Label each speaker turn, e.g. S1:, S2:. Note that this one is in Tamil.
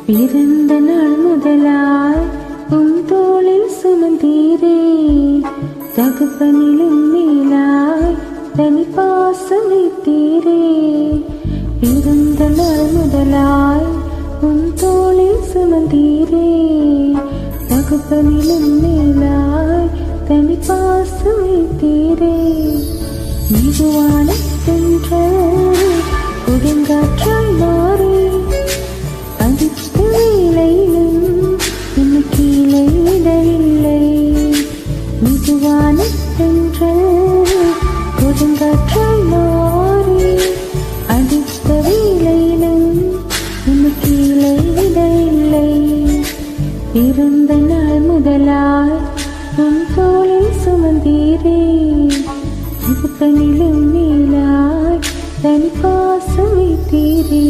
S1: பிறந்த நாள் முதலாய் உன் தோளில் சுமந்தீரே, தகப்பனிலும் மேலாய் தனி பாசம் வைத்தீரே. பிறந்த நாள் முதலாய் உன் தோளில் சுமந்தீரே, தகப்பனிலும் மேலாய் தனி பாசம் வைத்தீரே. மெதுவான தென்றல் கொடுங்காற்றாய் மாறி அதிர்ஷ்ட வேளையிலும் என்னை கீழே விடவில்லை. மெதுவான தென்றல் கொடுங்காற்றாய் மாறி அதிர்ஷ்ட வேளையிலும் என்னை கீழே விடவில்லை. பிறந்த நாள் முதலாய் உன் தோளில் சுமந்தீரே, தகப்பனிலும் மேலாய் தனி பாசம் வைத்தீரே.